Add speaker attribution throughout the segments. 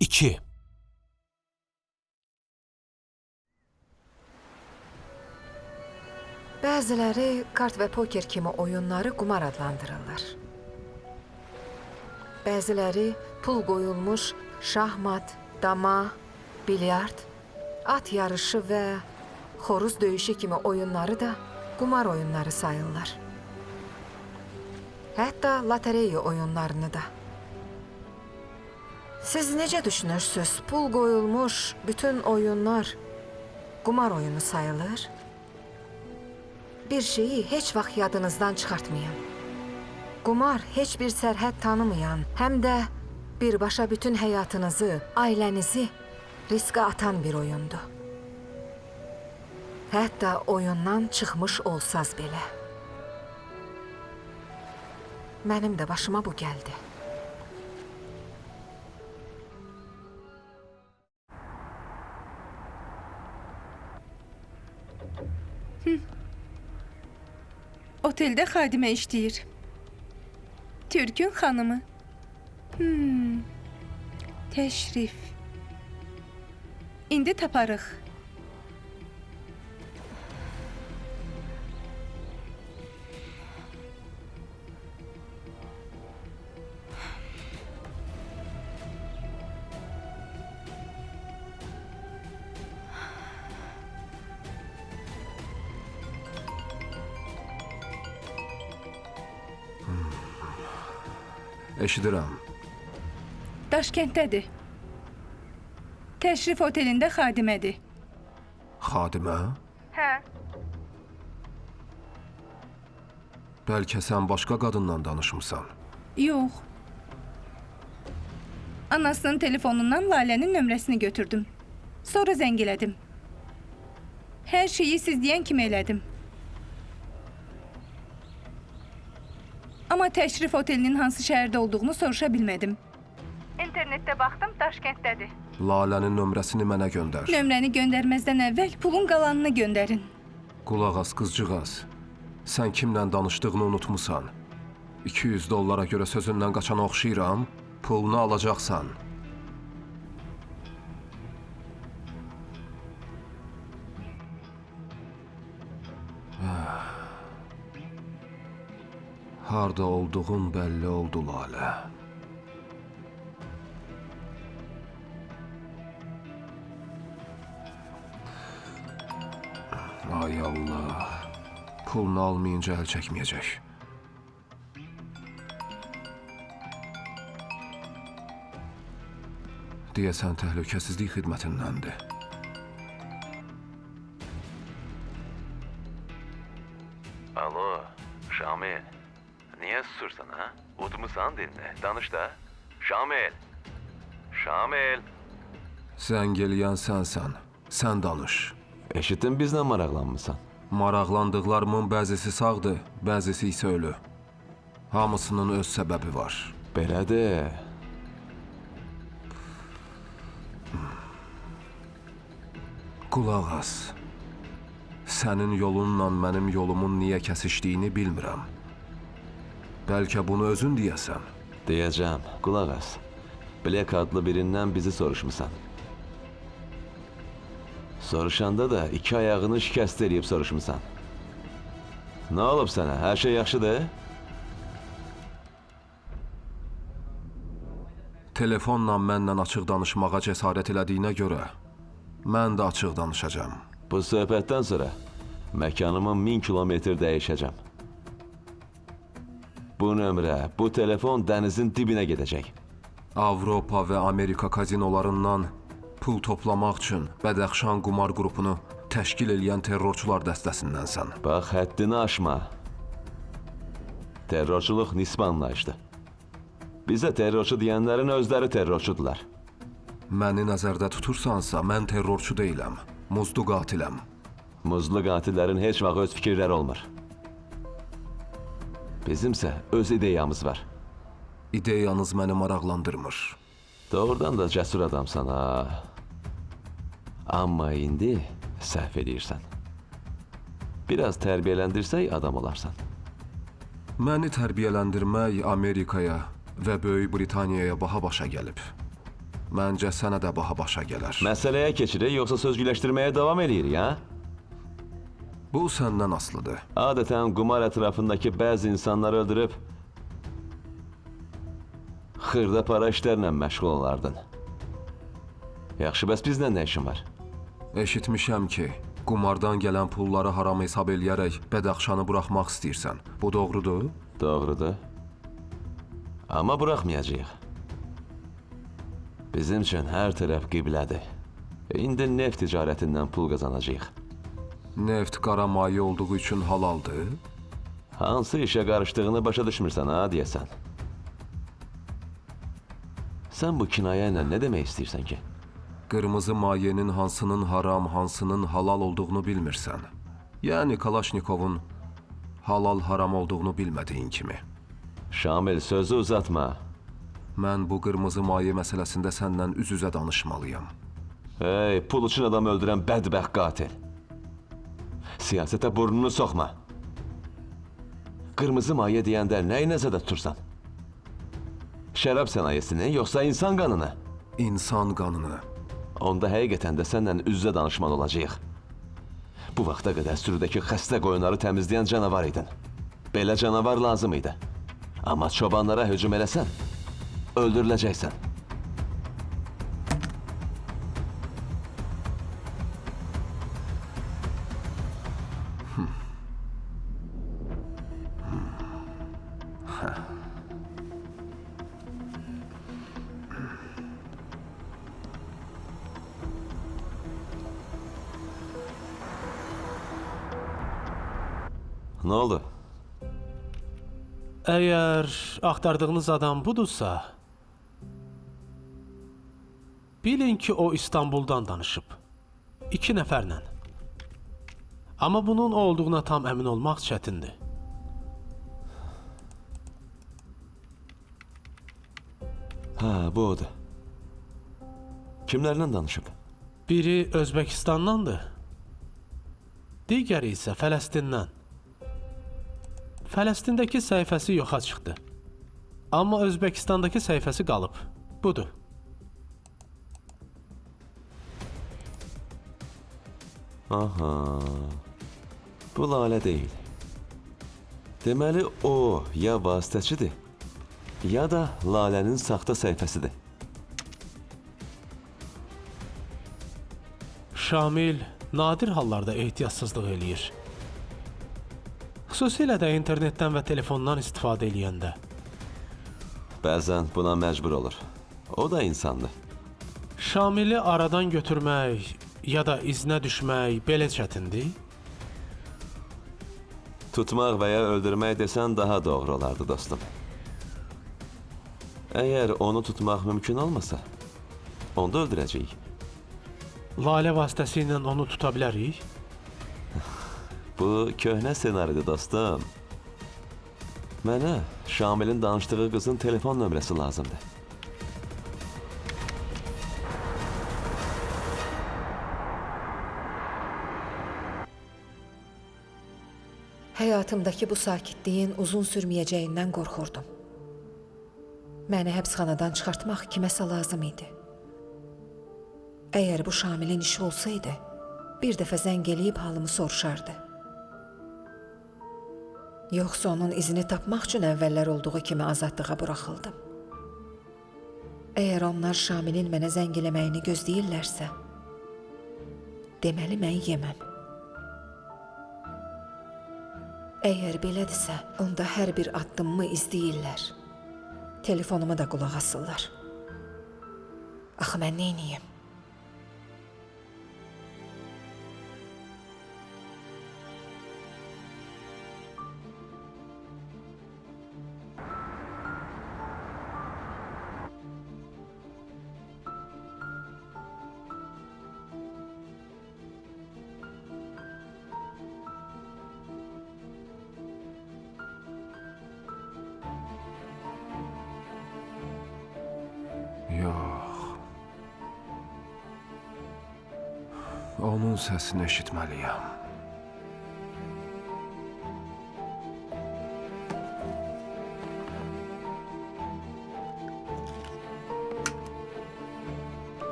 Speaker 1: 2.
Speaker 2: Bəziləri kart və poker kimi oyunları qumar adlandırırlar. Bəziləri pul qoyulmuş şahmat, dama, bilyard, at yarışı və xoruz döyüşü kimi oyunları da qumar oyunları sayırlar. Hətta lotereya oyunlarını da. Siz necə düşünürsünüz? Pul qoyulmuş bütün oyunlar qumar oyunu sayılır? Bir şeyi heç vaxt yadınızdan çıxartmayın. Qumar heç bir sərhəd tanımayan, həm də birbaşa bütün həyatınızı, ailənizi riskə atan bir oyundur. Hətta oyundan çıxmış olsaz belə. Mənim də başıma bu gəldi.
Speaker 3: Oteldə xadimə işləyir. Türkün xanımı. Təşrif. İndi taparıq.
Speaker 4: Eşidirəm.
Speaker 3: Daşkənddədir. Təşrif otelində xadimədir.
Speaker 4: Xadimə?
Speaker 3: Hə.
Speaker 4: Bəlkə sən başqa qadınla danışmısan.
Speaker 3: Yox. Anasının telefonundan Lalənin nömrəsini götürdüm. Sonra zəng elədim. Hər şeyi siz deyən kimi elədim. Amma təşrif otelinin hansı şəhərdə olduğunu soruşa bilmədim. İnternetdə baxdım, Daşkənddədir.
Speaker 4: Lalənin nömrəsini mənə göndər.
Speaker 3: Nömrəni göndərməzdən əvvəl pulun qalanını göndərin.
Speaker 4: Qulaq as, qızcığaz. Sən kimlə danışdığını unutmusan. $200 görə sözündən qaçana oxşayıram, pulunu alacaqsan. Harda olduğun bəlli oldu, Lalə. Ay Allah. Pulunu almayınca əl çəkməyəcək. Deyəsən təhlükəsizlik xidmətindəndir.
Speaker 5: Alo, Şamil. Niye susursan ha? Udmusan dinle. Danış da. Şamil. Şamil.
Speaker 4: Zəng eləyən sənsən. Sən danış.
Speaker 5: Eşittin bizlə maraqlanmısan.
Speaker 4: Maraqlandıqlarımın bəzisi sağdır, bəzisi isə ölü. Hamısının öz səbəbi var.
Speaker 5: Belədir.
Speaker 4: Qulaq as. Sənin yolunla mənim yolumun niyə kəsişdiyini bilmirəm. Bəlkə bunu özün deyəsən.
Speaker 5: Deyəcəm. Qulaq as. Black adlı birindən bizi soruşmusan. Soruşanda da 2 ayağını şikəst eləyib soruşmusan. Nə olub sənə? Hər şey yaxşıdır?
Speaker 4: Telefonla mənlə açıq danışmağa cəsarət elədiyinə görə mən də açıq danışacağam.
Speaker 5: Bu söhbətdən sonra məkanımı 1000 kilometr dəyişəcəm. Bu nömrə, bu telefon dənizin dibinə gedəcək.
Speaker 4: Avropa və Amerika kazinolarından pul toplamaq üçün Bədəxşan qumar qrupunu təşkil eləyən terrorçular dəstəsindənsən.
Speaker 5: Bax, həddini aşma. Terrorçuluq nisbi anlayışdır. Bizə terrorçu deyənlərin özləri terrorçudular.
Speaker 4: Məni nəzərdə tutursansa, mən terrorçu deyiləm, muzlu qatiləm.
Speaker 5: Muzlu qatillərin heç vaxt öz fikirləri olmur. Bizimsə öz ideyamız var.
Speaker 4: İdeyanız məni maraqlandırmır.
Speaker 5: Doğrudan da cəsur adamsan ha. Amma indi səhv edirsən. Biraz tərbiyələndirsək adam olarsan.
Speaker 4: Məni tərbiyələndirmək Amerikaya və Böyük Britaniyaya baha başa gəlib. Məncə sənə də baha başa gələr.
Speaker 5: Məsələyə keçirik, yoxsa sözgüləşdirməyə davam eləyirik, ha?
Speaker 4: Bu səndən asılıdır.
Speaker 5: Adətən qumar ətrafındakı bəzi insanları öldürüb xırda para işlərlə məşğul olardın. Yaxşı, bəs bizlə nə işin var?
Speaker 4: Eşitmişəm ki, qumardan gələn pulları haram hesab eləyərək Bədəxşanı buraxmaq istəyirsən. Bu doğrudur?
Speaker 5: Doğrudur. Amma buraxmayacağıq. Bizim üçün hər tərəf qiblədir. İndi neft ticarətindən pul qazanacağıq.
Speaker 4: Neft qara maye olduğu üçün halaldır.
Speaker 5: Hansı işə qarışdığını başa düşmürsən, ha, deyəsən. Sən bu kinayə ilə nə demək istəyirsən ki?
Speaker 4: Qırmızı mayenin hansının haram, hansının halal olduğunu bilmirsən. Yəni Kalaşnikovun halal haram olduğunu bilmədiyin kimi.
Speaker 5: Şamil, sözü uzatma.
Speaker 4: Mən bu qırmızı maye məsələsində səndən üz-üzə danışmalıyam.
Speaker 5: Hey, pul üçün adam öldürən bədbəxt qatil. Siyasətə burnunu soxma. Qırmızı maye deyəndə nəyi nəzərdə tutursan? Şərab sənayesini, yoxsa insan qanını?
Speaker 4: İnsan qanını.
Speaker 5: Onda həqiqətən də səndən üz-üzə danışmalı olacağıq. Bu vaxta qədər sürüdəki xəstə qoyunları təmizləyən canavar idin. Belə canavar lazım idi. Amma çobanlara hücum eləsən, öldürüləcəksən. Nə oldu?
Speaker 1: Əgər axtardığınız adam budursa, bilin ki, o İstanbuldan danışıb. 2 nəfərlə. Amma bunun o olduğuna tam əmin olmaq çətindir.
Speaker 5: Hə, bu odur. Kimlərlə danışıb?
Speaker 1: Biri Özbəkistandandır. Digəri isə Fələstindən. Fələstindəki səhifəsi yoxa çıxdı. Amma Özbəkistandakı səhifəsi qalıb. Budur.
Speaker 5: Aha. Bu Lalə deyil. Deməli o ya vasitəçidir, ya da Lalənin saxta səhifəsidir.
Speaker 1: Şamil nadir hallarda ehtiyatsızlıq eləyir. Xüsusilə də internetdən və telefondan istifadə eləyəndə.
Speaker 5: Bəzən buna məcbur olur. O da insandır.
Speaker 1: Şamili aradan götürmək ya da iznə düşmək belə çətindir.
Speaker 5: Tutmaq və ya öldürmək desən daha doğru olardı, dostum. Əgər onu tutmaq mümkün olmasa, onu da öldürəcəyik.
Speaker 1: Lalə vasitəsilə onu tuta bilərik.
Speaker 5: Bu köhnə senaridir, dostum. Mənə Şamilin danışdığı qızın telefon nömrəsi lazımdır.
Speaker 2: Həyatımdakı bu sakitliyin uzun sürməyəcəyindən qorxurdum. Məni həbsxanadan çıxartmaq kiməsə lazım idi. Əgər bu Şamilin işi olsaydı, bir dəfə zəng eləyib halımı soruşardı. Yoxsa onun izini tapmaq üçün əvvəllər olduğu kimi azadlığa buraxıldım. Əgər onlar Şamilin mənə zəng eləməyini gözləyirlərsə, deməli mən yeməm. Əgər belədirsə, onda hər bir addımımı izləyirlər. Telefonumu da qulaq asırlar. Axı mən neyniyim?
Speaker 4: Yox. Onun səsini eşitməliyəm.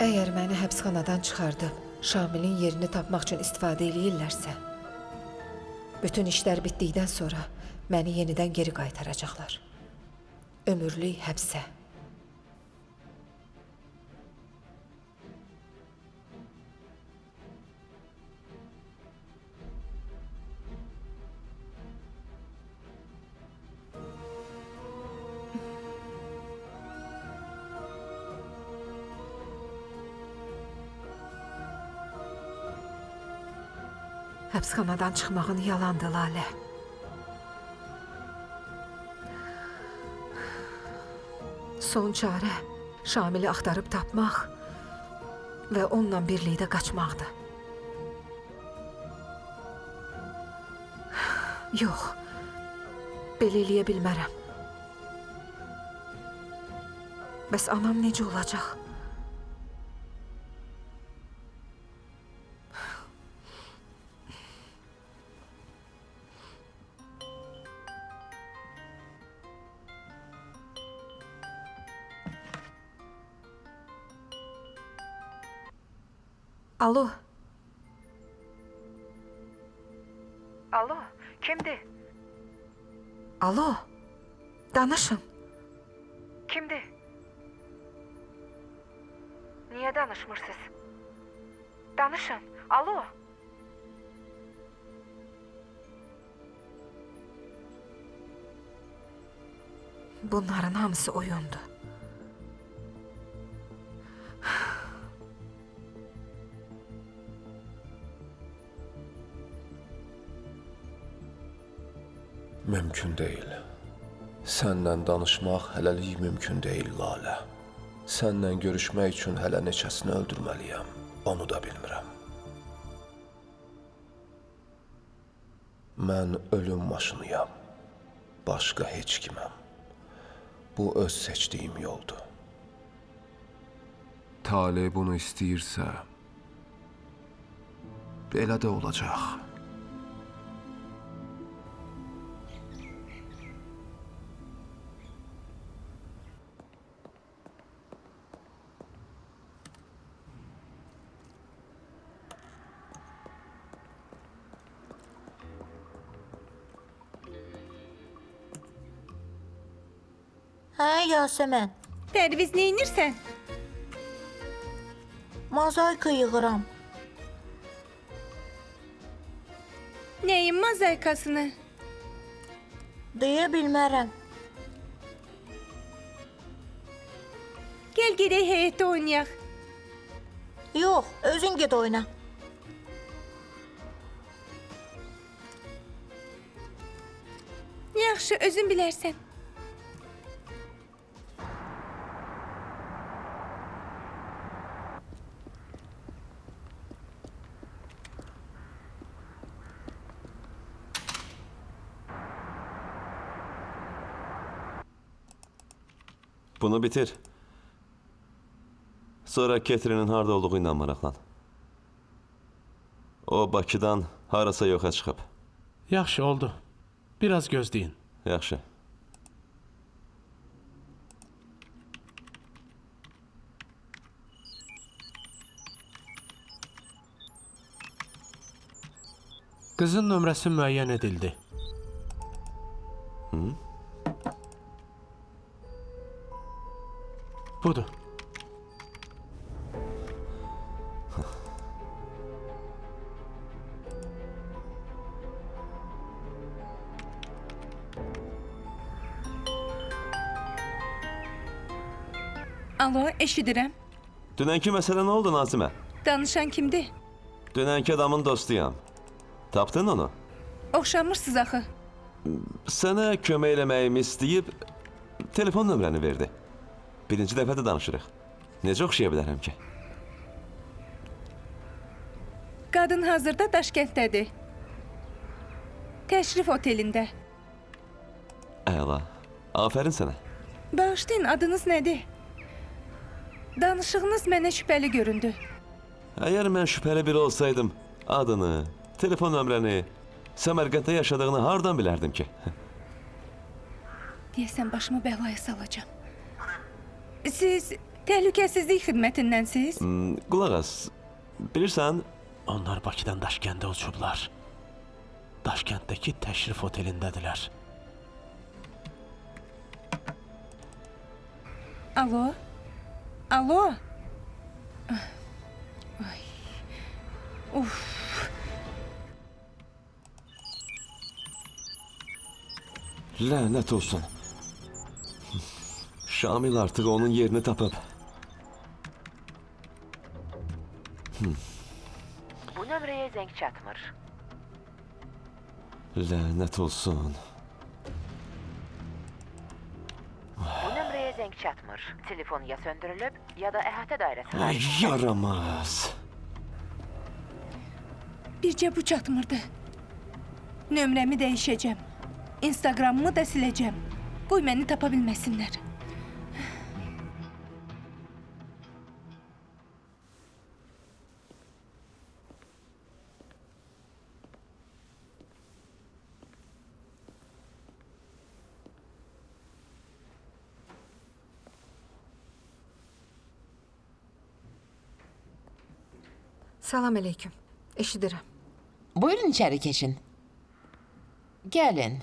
Speaker 2: Əgər məni həbsxanadan çıxardıb Şamilin yerini tapmaq üçün istifadə eləyirlərsə, bütün işlər bitdikdən sonra məni yenidən geri qaytaracaqlar. Ömürlük həbsə. Həbsxanadan çıxmağın yalandı, Lalə. Son çarə Şamili axtarıb tapmaq və onunla birlikdə qaçmaqdır. Yox, belə eləyə bilmərəm. Bəs anam necə olacaq? Alo. Alo, kimdir? Alo, danışın. Kimdir? Niyə danışmırsınız? Danışın, alo. Bunların hamısı oyundu.
Speaker 4: Mümkün deyil. Səndən danışmaq hələlik mümkün deyil, Lalə. Səndən görüşmək üçün hələ neçəsini öldürməliyəm, onu da bilmirəm. Mən ölüm maşınıyam, başqa heç kiməm. Bu öz seçdiyim yoldur. Talih bunu istəyirsə, belə də olacaq.
Speaker 6: Hə, Yasəmən,
Speaker 3: Pərviz, neynirsən?
Speaker 6: mozaika yığıram.
Speaker 3: Nəyin mozaikasını?
Speaker 6: Deyə bilmərəm.
Speaker 3: Gəl gedək həyətdə oynayaq.
Speaker 6: Yox, özün get oyna.
Speaker 3: Yaxşı, özün bilərsən.
Speaker 5: Bunu bitir. Sonra Catherine'in harda olduğu ilə maraqlan. O Bakıdan harasa yoxa çıxıb.
Speaker 1: Yaxşı oldu. Biraz gözləyin.
Speaker 5: Yaxşı.
Speaker 1: Qızın nömrəsi müəyyən edildi. Budur.
Speaker 3: Alo, eşidirəm.
Speaker 5: Dünənki məsələ nə oldu Nazimə?
Speaker 3: Danışan kimdir?
Speaker 5: Dünənki adamın dostuyam. Tapdın onu?
Speaker 3: Oxşamırsınız axı.
Speaker 5: Sənə kömək eləməyimi istəyib telefon nömrəni verdi. Birinci dəfə də danışırıq. Necə oxşaya bilərəm ki?
Speaker 3: Qadın hazırda Daşkənddədir. Təşrif otelində.
Speaker 5: Əla. Afərin sənə.
Speaker 3: Bağışlayın, adınız nədir? Danışığınız mənə şübhəli göründü.
Speaker 5: Əgər mən şübhəli biri olsaydım, adını, telefon nömrəni, Səmərqənddə yaşadığını hardan bilərdim ki?
Speaker 3: Deyəsən başımı bəlaya salacağım. Siz Təhlükəsizlik xidmətindənsiz?
Speaker 5: Qulaq as. Bilirsən,
Speaker 1: Onlar Bakıdan Daşkəndə uçublar. Daşkənddəki təşrif otelindədirlər.
Speaker 3: Alo? Alo? Ay. Uf.
Speaker 5: lənət olsun. Şamil artıq onun yerini tapıb.
Speaker 7: Bu nömrəyə zəng çatmır.
Speaker 5: Lənət olsun.
Speaker 7: Bu nömrəyə zəng çatmır. Telefon ya söndürülüb, ya da əhatə dairəsi
Speaker 5: Ay,
Speaker 7: var.
Speaker 5: yaramaz.
Speaker 3: Bircə bu çatmırdı. Nömrəmi dəyişəcəm. Instagramımı da siləcəm. Qoy məni tapa bilməsinlər.
Speaker 2: Salam aleyküm. Eşidirəm.
Speaker 8: Buyurun içeri geçin. Gelin.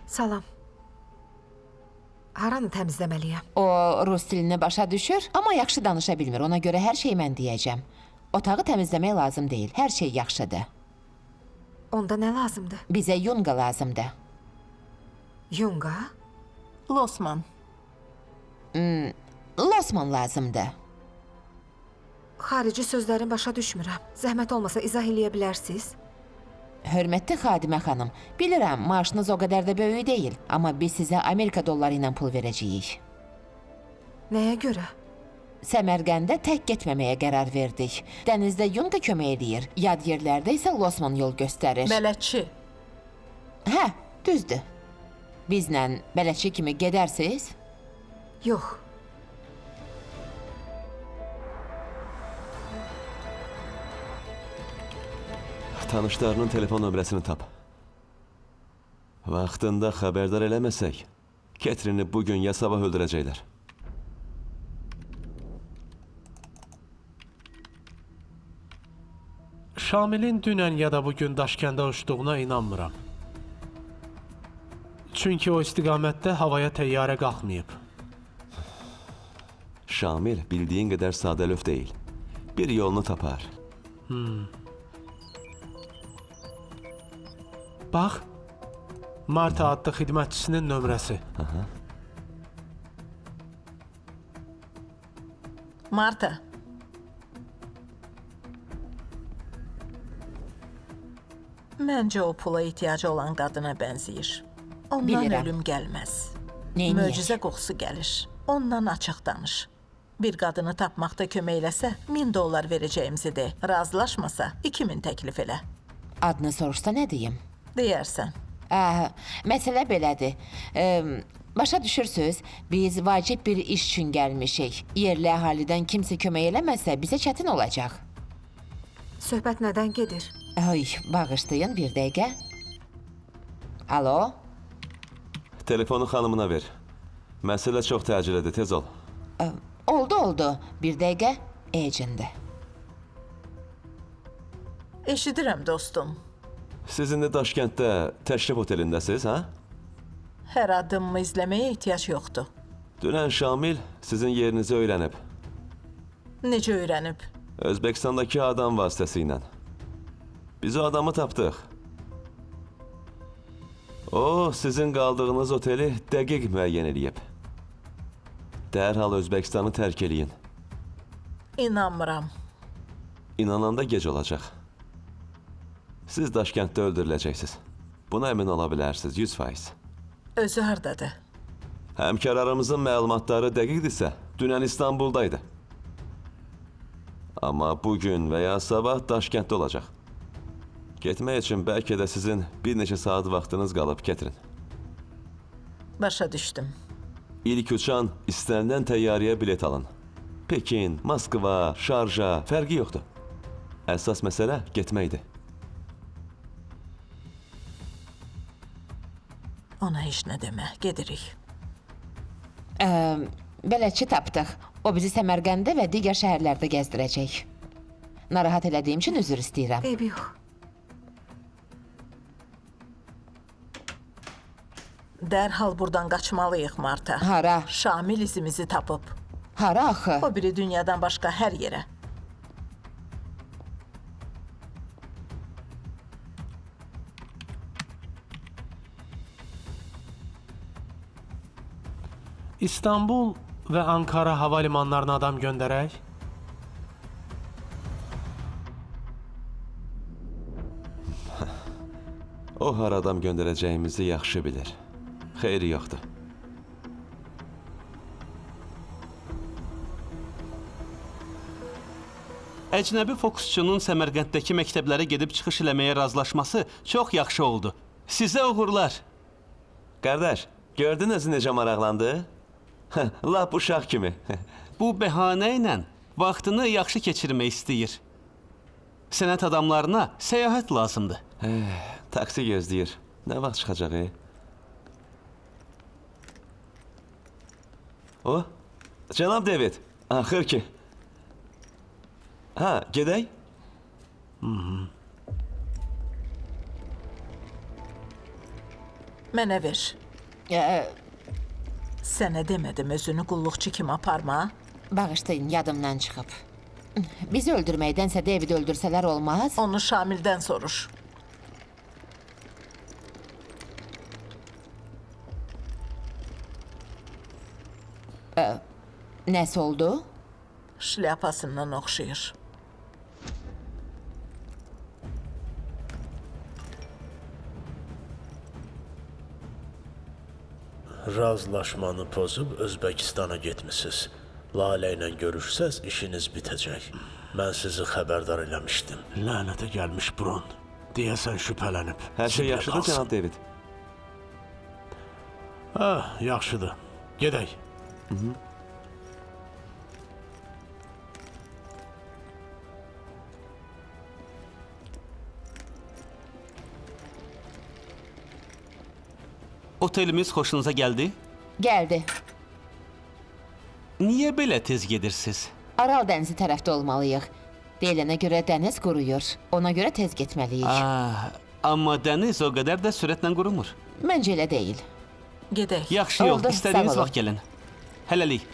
Speaker 2: Salam. Haranı təmizləməliyəm?
Speaker 8: O rus dilini başa düşür, amma yaxşı danışa bilmir. Ona görə hər şeyi mən deyəcəm. Otağı təmizləmək lazım deyil. Hər şey yaxşıdır.
Speaker 2: Onda nə lazımdır?
Speaker 8: Bizə yunqa lazımdır.
Speaker 2: Yunqa?
Speaker 6: Losman.
Speaker 8: Losman lazımdır.
Speaker 2: Xarici sözlərin başa düşmürəm. Zəhmət olmasa izah eləyə bilərsiniz?
Speaker 8: Hörmətli xadimə xanım, bilirəm maaşınız o qədər də böyük deyil, amma biz sizə Amerika dolları ilə pul verəcəyik.
Speaker 2: Nəyə görə?
Speaker 8: Səmərqəndə tək getməməyə qərar verdik. Dənizdə yunqa kömək eləyir, yad yerlərdə isə Losman yol göstərir.
Speaker 6: Bələdçi.
Speaker 8: Hə, düzdür. Bizlə bələdçi kimi gedərsiz?
Speaker 2: Yox.
Speaker 5: Tanışlarının telefon nömrəsini tap. Vaxtında xəbərdar eləməsək, Ketrini bugün ya sabah öldürəcəklər.
Speaker 1: Şamilin dünən ya da bugün Daşkəndə uçduğuna inanmıram. Çünki o istiqamətdə havaya təyyarə qalxmayıb.
Speaker 5: Şamil bildiyin qədər sadəlöv deyil. Bir yolunu tapar.
Speaker 1: Bax, Marta adlı xidmətçisinin nömrəsi.
Speaker 6: Marta. Məncə o pula ihtiyacı olan qadına bənzəyir. Ondan
Speaker 8: Bilirəm.
Speaker 6: ölüm gəlməz.
Speaker 8: Neyniyək?
Speaker 6: Möcüzə qoxusu gəlir. Ondan açıq danış. Bir qadını tapmaqda kömək eləsə, $1000 verəcəyimizi de. Razılaşmasa, 2000 təklif elə.
Speaker 8: Adını soruşsa nə deyim?
Speaker 6: Deyərsən.
Speaker 8: Məsələ belədir. Başa düşürsüz, biz vacib bir iş üçün gəlmişik. Yerli əhalidən kimsə kömək eləməsə, bizə çətin olacaq.
Speaker 2: Söhbət nədən gedir?
Speaker 8: Ay, bağışlayın bir dəqiqə. Alo?
Speaker 5: Telefonu xanımına ver. Məsələ çox təcilidir, tez ol.
Speaker 8: Oldu. Bir dəqiqə. Ecində.
Speaker 6: Eşidirəm dostum.
Speaker 5: Siz indi Daşkənddə təşrif otelindəsiz, hə?
Speaker 6: Hər addımımı izləməyə ehtiyac yoxdur.
Speaker 5: Dünən Şamil sizin yerinizi öyrənib.
Speaker 6: Necə öyrənib?
Speaker 5: Özbəkistandakı adam vasitəsilə. Biz o adamı tapdıq. O, sizin qaldığınız oteli dəqiq müəyyən eləyib. Dərhal Özbəkistanı tərk eləyin.
Speaker 6: İnanmıram.
Speaker 5: İnananda gec olacaq. Siz Daşkənddə öldürüləcəksiniz. Buna əmin ola bilərsiniz, 100%.
Speaker 6: Özü hardadır?
Speaker 5: Həmkarlarımızın məlumatları dəqiqdirsə, dünən İstanbuldaydı. Amma bugün və ya sabah Daşkənddə olacaq. Getmək üçün bəlkə də sizin bir neçə saat vaxtınız qalıb, Ketrin.
Speaker 6: Başa düşdüm.
Speaker 5: İlk uçan istənilən təyyarəyə bilet alın. Pekin, Moskva, Şarja, fərqi yoxdur. Əsas məsələ getməkdir.
Speaker 6: Ona heç nə demə, gedirik.
Speaker 8: Bələdçi tapdıq. O bizi Səmərqəndə və digər şəhərlərdə gəzdirəcək. Narahat elədiyim üçün üzr istəyirəm.
Speaker 2: Eybi yox.
Speaker 6: Dərhal buradan qaçmalıyıq, Marta.
Speaker 8: Hara?
Speaker 6: Şamil izimizi tapıb.
Speaker 8: Hara axı?
Speaker 6: O biri dünyadan başqa hər yerə.
Speaker 1: İstanbul və Ankara hava limanlarına adam göndərək?
Speaker 5: O har adam göndərəcəyimizi yaxşı bilir. Xeyri yoxdur.
Speaker 9: Əcnəbi fokusçunun Səmərqənddəki məktəblərə gedib çıxış eləməyə razılaşması çox yaxşı oldu. Sizə uğurlar.
Speaker 5: Qardaş, gördün özü necə maraqlandı? Lap uşaq kimi.
Speaker 9: Bu bəhanə ilə vaxtını yaxşı keçirmək istəyir. Sənət adamlarına səyahət lazımdır.
Speaker 5: Taksi gözləyir. Nə vaxt çıxacaq? O, cənab David, axır ki. Ha, gedək?
Speaker 6: Mənə ver.
Speaker 8: Ə,
Speaker 6: Sənə demədim özünü qulluqçu kimi aparma.
Speaker 8: Bağışlayın, yadımdan çıxıb. Bizi öldürməkdənsə David öldürsələr olmaz.
Speaker 6: Onu Şamildən soruş.
Speaker 8: Nəsə oldu?
Speaker 6: Şlyapasından oxşayır.
Speaker 10: Razılaşmanı pozub Özbəkistana getmisiniz. Lalə ilə görüşsəz işiniz bitəcək. Mən sizi xəbərdar eləmişdim.
Speaker 1: Lənətə gəlmiş Bron. Deyəsən şübhələnib.
Speaker 5: Hər şey
Speaker 1: Ziblə
Speaker 5: yaxşıdır,
Speaker 1: qalsın.
Speaker 5: cənab David.
Speaker 1: Yaxşıdır. Gedək.
Speaker 9: Otelimiz xoşunuza gəldi?
Speaker 8: Gəldi.
Speaker 9: Niyə belə tez gedirsiniz?
Speaker 8: Aral dənizi tərəfdə olmalıyıq. Deyilənə görə dəniz quruyur. Ona görə tez getməliyik.
Speaker 9: Amma dəniz o qədər də sürətlə qurumur.
Speaker 8: Məncə elə deyil.
Speaker 6: Gedək.
Speaker 9: Yaxşı yol,
Speaker 8: Oldu,
Speaker 9: istədiyiniz
Speaker 8: sağ olun.
Speaker 9: vaxt gəlin. Hələlik.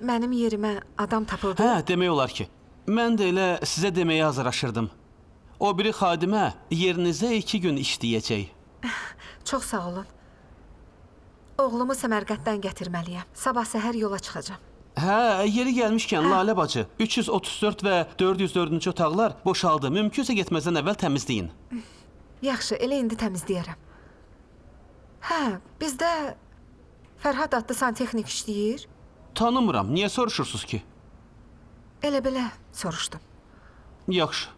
Speaker 2: Mənim yerimə adam tapıldı.
Speaker 9: Hə, demək olar ki. Mən də elə sizə deməyə hazırlaşırdım. O biri xadimə yerinizə 2 gün işləyəcək.
Speaker 2: Çox sağ olun. Oğlumu Səmərqəddən gətirməliyəm. Sabah səhər yola çıxacağam.
Speaker 9: Hə, yeri gəlmişkən Lalə bacı, 334 və 404-cü otaqlar boşaldı. Mümkünsə getməzdən əvvəl təmizləyin.
Speaker 2: Yaxşı, elə indi təmizləyərəm. Hə, bizdə Fərhad adlı santexnik işləyir.
Speaker 9: Tanımıram, niyə soruşursunuz ki?
Speaker 2: Elə belə soruşdum.
Speaker 9: Yaxşı.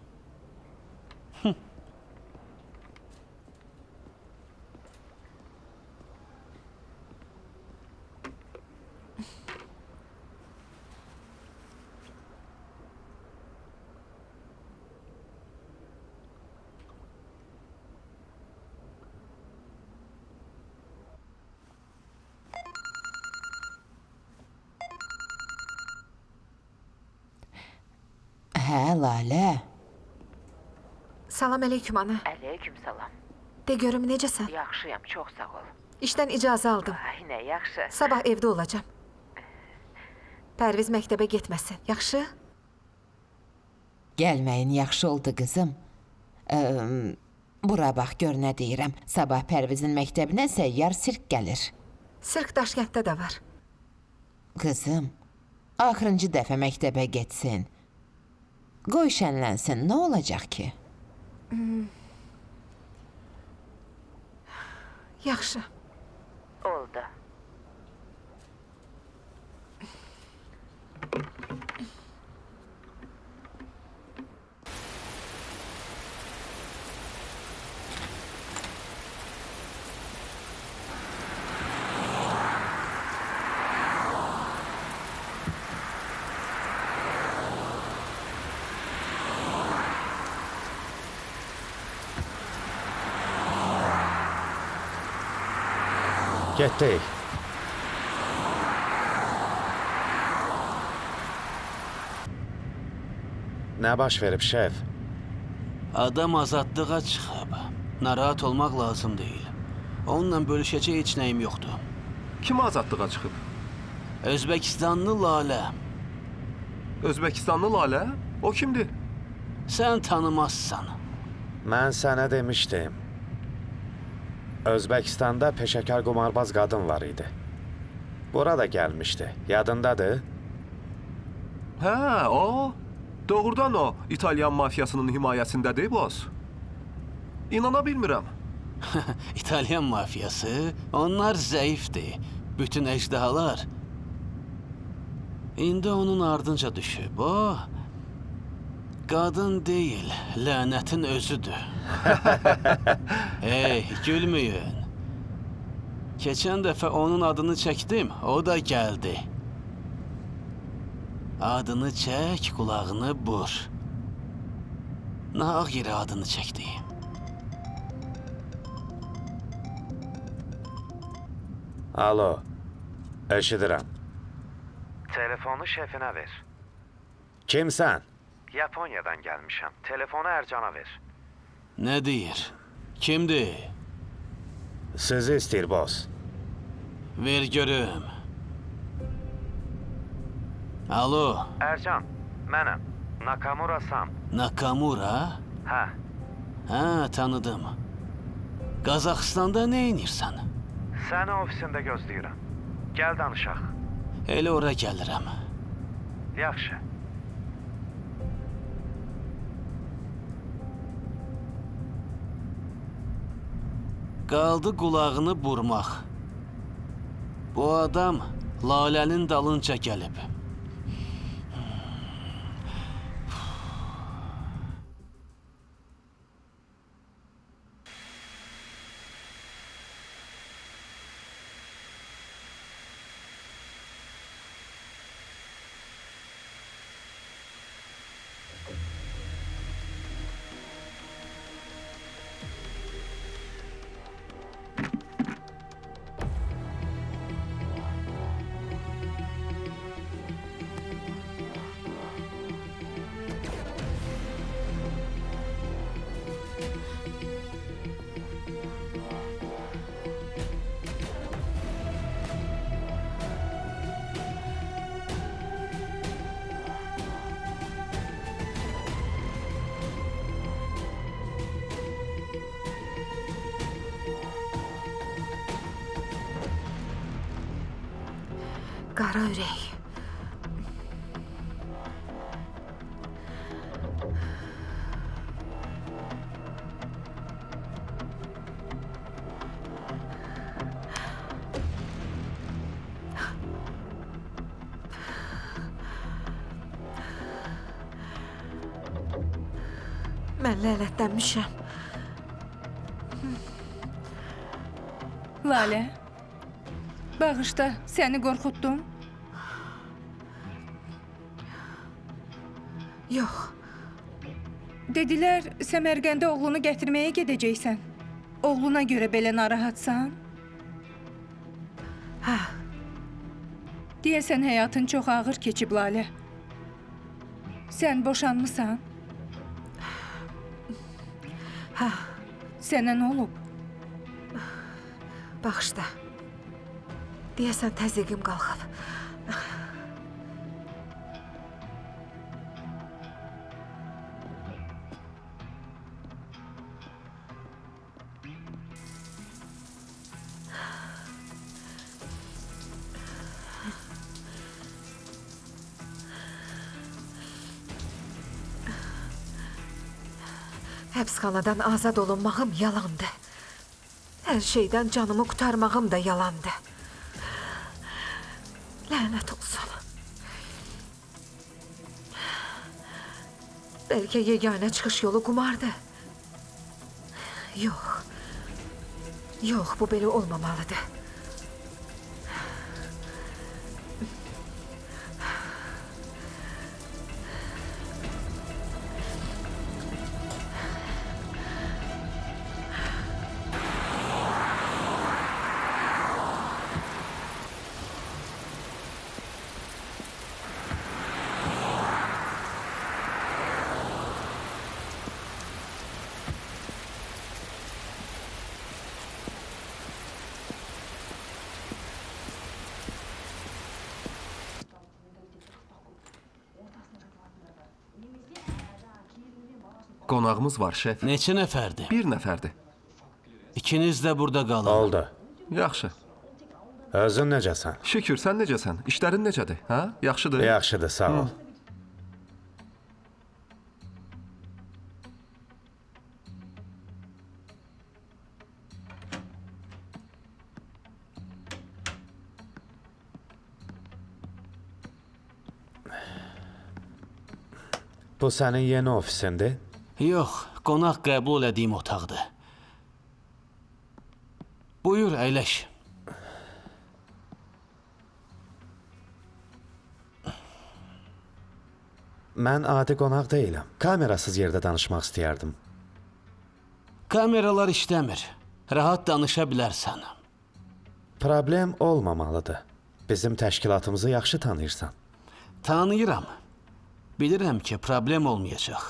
Speaker 8: Hə, Lalə.
Speaker 2: Salam əleyküm ana.
Speaker 7: Əleyküm salam.
Speaker 2: De görüm necəsən?
Speaker 7: Yaxşıyam, çox sağ ol.
Speaker 2: İşdən icazə aldım.
Speaker 7: Ay, nə yaxşı.
Speaker 2: Sabah evdə olacağam. Pərviz məktəbə getməsin. Yaxşı?
Speaker 8: Gəlməyin yaxşı oldu qızım. Bura bax, gör nə deyirəm. Sabah Pərvizin məktəbinə səyyar sirk gəlir.
Speaker 2: Sirk Daşkənddə də var.
Speaker 8: Qızım, axırıncı dəfə məktəbə getsin. Qoy şənlənsin, nə olacaq ki?
Speaker 2: Yaxşı.
Speaker 7: Oldu.
Speaker 11: Getdik. Nə baş verib, şef?
Speaker 9: Adam azadlığa çıxıb. Narahat olmaq lazım deyil. Onunla bölüşəcək heç nəyim yoxdur.
Speaker 4: Kim azadlığa çıxıb?
Speaker 9: Özbəkistanlı Lalə.
Speaker 4: Özbəkistanlı Lalə? O kimdir?
Speaker 9: Sən tanımazsan.
Speaker 11: Mən sənə demişdim. Özbəkistanda peşəkar qumarbaz qadın var idi. Bura da gəlmişdi. Yadındadır?
Speaker 4: Hə, o. Doğrudan o İtalyan mafiyasının himayəsindədir, boss. İnana bilmirəm.
Speaker 9: İtalyan mafiyası, onlar zəifdir. Bütün əcdahalar. İndi onun ardınca düşüb. O, qadın deyil, lənətin özüdür. Hey, gülməyin. Keçən dəfə onun adını çəkdim, o da gəldi. Adını çək, qulağını bur. Nahaq yerə adını çəkdi.
Speaker 11: Alo, eşidirəm. Telefonu şefinə ver. Kimsən? Yaponiyadan gəlmişəm. Telefonu Ərcana ver.
Speaker 9: Nə deyir? Kimdir?
Speaker 11: Sizi istəyir, boss.
Speaker 9: Ver görüm. Alo,
Speaker 11: Ərcan, mənəm. Nakamura-san.
Speaker 9: Nakamura?
Speaker 11: Hə,
Speaker 9: Hə, tanıdım. Qazaxıstanda nə edirsən?
Speaker 11: səni ofisində gözləyirəm. Gəl danışaq.
Speaker 9: Elə ora gəlirəm.
Speaker 11: Yaxşı.
Speaker 9: Qaldı qulağını burmaq. Bu adam Lalənin dalınca gəlib.
Speaker 2: Qara ürək. Mən lənətlənmişəm.
Speaker 3: Lalə, bağışla, səni qorxutdum.
Speaker 2: Yox,
Speaker 3: Dedilər, Səmərqəndə oğlunu gətirməyə gedəcəksən. Oğluna görə belə narahatsan?
Speaker 2: hə,
Speaker 3: Deyəsən həyatın çox ağır keçib, Lalə. Sən boşanmısan?
Speaker 2: hə,
Speaker 3: Sənə nə olub?
Speaker 2: bağışla. Deyəsən təzyiqim qalxıb. Həbsxanadan azad olunmağım yalandı. Hər şeydən canımı qurtarmağım da yalandı. Lənət olsun. Bəlkə yeganə çıxış yolu qumardı. Yox. Yox, bu belə olmamalıdır.
Speaker 12: Qonağımız var, şef.
Speaker 9: Neçə nəfərdir?
Speaker 12: Bir nəfərdir.
Speaker 9: İkiniz də burada qalın.
Speaker 10: Oldu.
Speaker 12: Yaxşı.
Speaker 10: Özün necəsən?
Speaker 12: Şükür, sən necəsən? İşlərin necədir? Hə? Yaxşıdır?
Speaker 10: Yaxşıdır, sağ ol. Bu sənin yeni ofisindir?
Speaker 9: Yox, qonaq qəbul elədiyim otaqdır. Buyur, əyləş.
Speaker 10: Mən adi qonaq deyiləm. Kamerasız yerdə danışmaq istəyərdim.
Speaker 9: Kameralar işləmir. Rahat danışa bilərsən.
Speaker 10: Problem olmamalıdır. Bizim təşkilatımızı yaxşı tanıyırsan.
Speaker 9: Tanıyıram. Bilirəm ki, problem olmayacaq.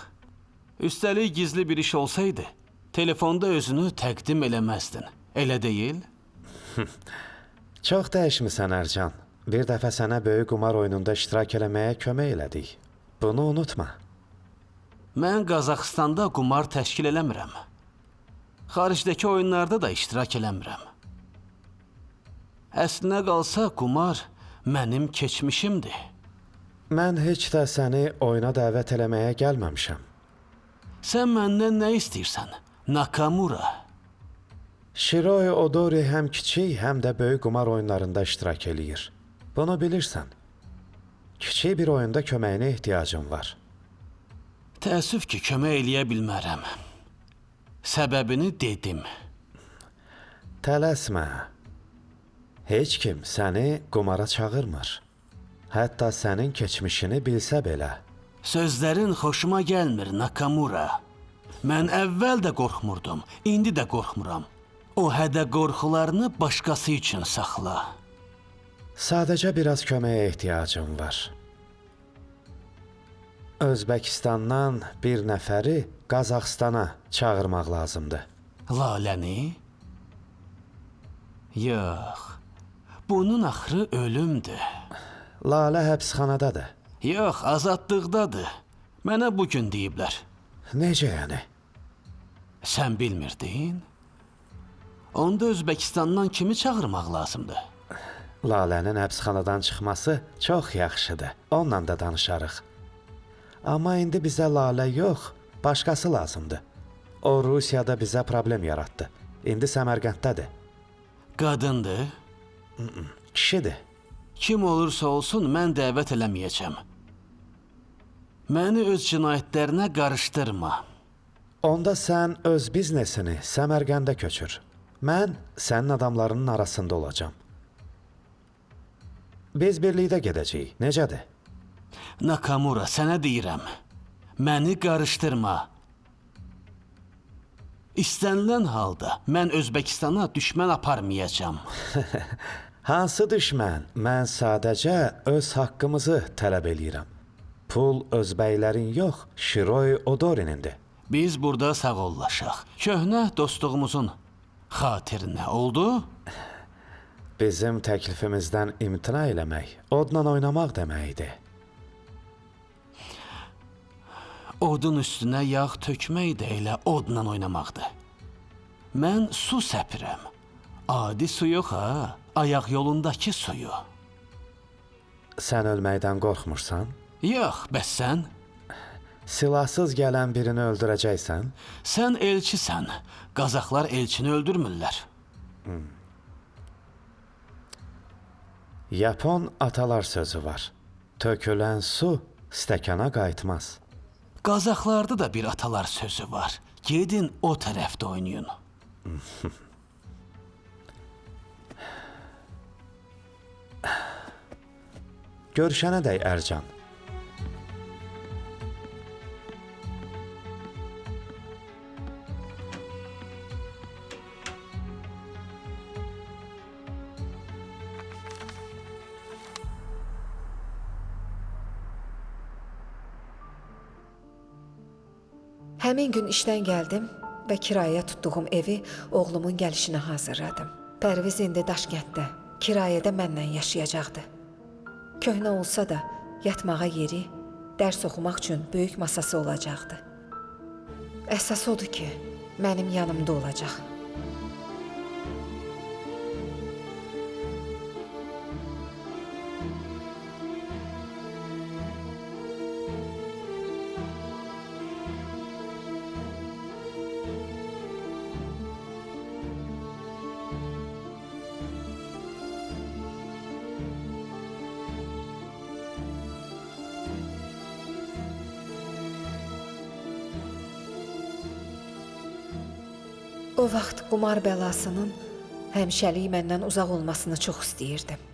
Speaker 9: Üstəlik gizli bir iş olsaydı, telefonda özünü təqdim eləməzdin. Elə deyil?
Speaker 10: Çox dəyişmisən Ərcan. Bir dəfə sənə böyük qumar oyununda iştirak eləməyə kömək elədik. Bunu unutma.
Speaker 9: Mən Qazaxıstanda qumar təşkil eləmirəm. Xaricdəki oyunlarda da iştirak eləmirəm. Əslinə qalsa qumar mənim keçmişimdir.
Speaker 10: Mən heç də səni oyuna dəvət eləməyə gəlməmişəm.
Speaker 9: Sən məndən nə istəyirsən? Nakamura.
Speaker 10: Shiroi Odori həm kiçik, həm də böyük qumar oyunlarında iştirak eləyir. Bunu bilirsən. Kiçik bir oyunda köməyinə ehtiyacım var.
Speaker 9: Təəssüf ki, kömək eləyə bilmərəm. Səbəbini dedim.
Speaker 10: Tələsmə. Heç kim səni qumara çağırmır. Hətta sənin keçmişini bilsə belə.
Speaker 9: Sözlərin xoşuma gəlmir, Nakamura. Mən əvvəl də qorxmurdum, indi də qorxmuram. O hədə qorxularını başqası üçün saxla.
Speaker 10: Sadəcə biraz köməyə ehtiyacım var. Özbəkistandan bir nəfəri Qazaxstana çağırmaq lazımdır.
Speaker 9: Laləni? Yox, bunun axırı ölümdür.
Speaker 10: Lalə həbsxanadadır.
Speaker 9: Yox, azadlıqdadır. Mənə bugün deyiblər.
Speaker 10: Necə yəni?
Speaker 9: Sən bilmirdin? Onda Özbəkistandan kimi çağırmaq lazımdır?
Speaker 10: Lalənin həbsxanadan çıxması çox yaxşıdır. Onunla da danışarıq. Amma indi bizə Lalə yox, başqası lazımdır. O Rusiyada bizə problem yaratdı. İndi Səmərqənddədir.
Speaker 9: Qadındır?
Speaker 10: Kişidir.
Speaker 9: Kim olursa olsun, mən dəvət eləməyəcəm. Məni öz cinayətlərinə qarışdırma.
Speaker 10: Onda sən öz biznesini Səmərqəndə köçür. Mən sənin adamlarının arasında olacağam. Biz birlikdə gedəcəyik. Necədir?
Speaker 9: Nakamura, sənə deyirəm. Məni qarışdırma. İstənilən halda mən Özbəkistana düşmən aparmayacağam.
Speaker 10: Hansı düşmən? Mən sadəcə öz haqqımızı tələb eləyirəm. Pul özbəylərin yox, Shiroi Odorinindir.
Speaker 9: Biz burada sağollaşaq. Köhnə dostluğumuzun xatirinə oldu?
Speaker 10: Bizim təklifimizdən imtina eləmək, odla oynamaq deməkdir.
Speaker 9: Odun üstünə yağ tökmək də elə odla oynamaqdır. Mən su səpirəm. Adi su yox ha, ayaq yolundakı suyu.
Speaker 10: Sən ölməkdən qorxmursan?
Speaker 9: Yox, bəs sən?
Speaker 10: Silahsız gələn birini öldürəcəksən?
Speaker 9: Sən elçisən. Qazaxlar elçini öldürmürlər.
Speaker 10: Yapon atalar sözü var. Tökülən su stəkana qayıtmaz.
Speaker 9: Qazaxlarda da bir atalar sözü var. Gedin o tərəfdə oynayın.
Speaker 10: Görüşənə dək Ərcan.
Speaker 2: Həmin gün işdən gəldim və kirayəyə tutduğum evi oğlumun gəlişinə hazırladım. Pərviz indi Daşkənddə, kirayədə mənlə yaşayacaqdı. Köhnə olsa da yatmağa yeri, dərs oxumaq üçün böyük masası olacaqdı. Əsas odur ki, mənim yanımda olacaq. O vaxt qumar bəlasının həmişəlik məndən uzaq olmasını çox istəyirdim.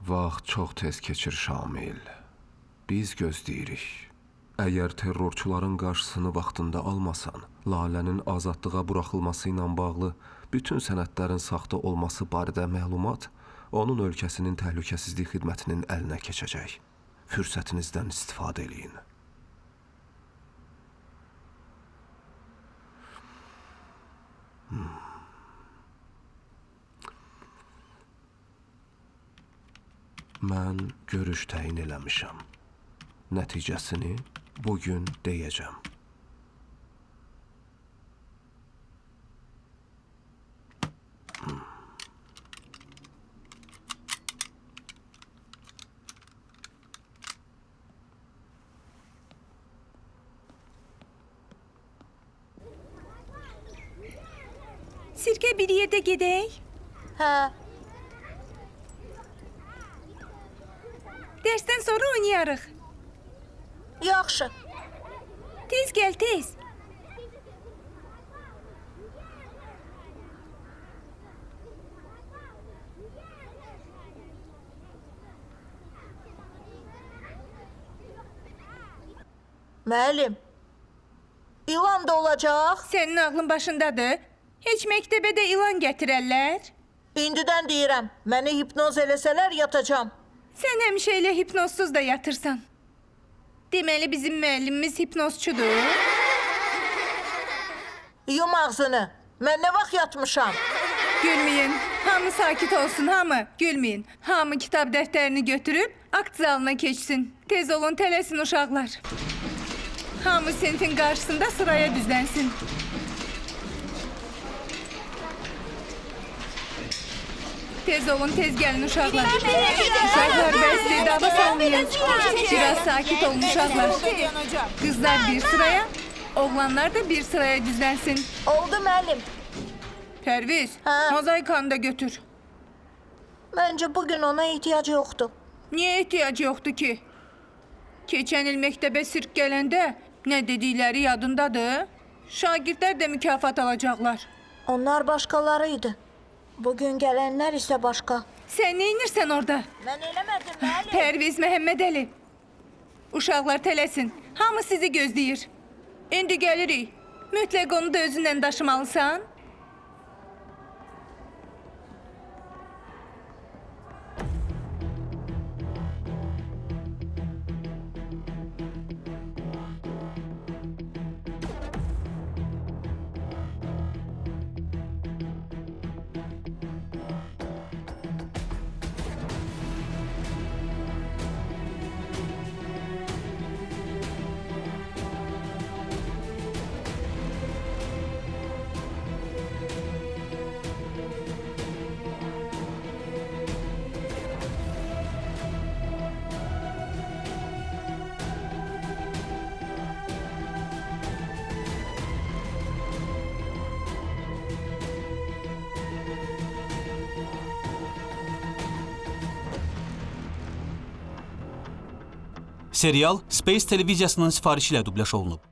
Speaker 4: Vaxt çox tez keçir Şamil. Biz gözləyirik. Əgər terrorçuların qarşısını vaxtında almasan, Lalənin azadlığa buraxılması ilə bağlı bütün sənədlərin saxta olması barədə məlumat onun ölkəsinin təhlükəsizlik xidmətinin əlinə keçəcək. Fürsətinizdən istifadə eləyin. Mən görüş təyin eləmişəm. Nəticəsini bugün deyəcəm.
Speaker 3: Sirkə bir yerdə gedək.
Speaker 6: Hə,
Speaker 3: Dərsdən sonra oynayarıq.
Speaker 6: yaxşı.
Speaker 3: Tez gəl, tez.
Speaker 6: Müəllim, ilan da olacaq.
Speaker 3: Sənin ağlın başındadır. Heç məktəbə də ilan gətirərlər.
Speaker 6: İndidən deyirəm, məni hipnoz eləsələr yatacam.
Speaker 3: Sən həmişə elə hipnozsuz da yatırsan. Deməli bizim müəllimimiz hipnozçudur.
Speaker 6: Yum ağzını. Mən nə vaxt yatmışam?
Speaker 3: Gülməyin. Hamı sakit olsun, hamı. Gülməyin. Hamı kitab dəftərini götürüb akt zalına keçsin. Tez olun, tələsin uşaqlar. Hamı sinfin qarşısında sıraya düzlənsin. Tez olun, tez gəlin uşaqlar. Uşaqlar və istedada salmayın. Biraz sakit olun uşaqlar. Qızlar bir sıraya, oğlanlar da bir sıraya düzlənsin.
Speaker 6: Oldu müəllim.
Speaker 3: Pərviz,
Speaker 6: Hə?
Speaker 3: mozaikanı da götür.
Speaker 6: Məncə bugün ona ehtiyacı yoxdur.
Speaker 3: Niyə ehtiyacı yoxdur ki? Keçən il məktəbə sirk gələndə nə dedikləri yadındadır? Şagirdlər də mükafat alacaqlar.
Speaker 6: Onlar başqaları idi. Bugün gələnlər isə başqa.
Speaker 3: Sən nə inirsən orada?
Speaker 6: Mən eləmədim müəllim.
Speaker 3: Pərviz Məhəmmədəli. Uşaqlar tələsin. Hamı sizi gözləyir. İndi gəlirik. Mütləq onu da özünlə daşımalısan.
Speaker 9: Serial Space televiziyasının sifarişi ilə dubləş olunub.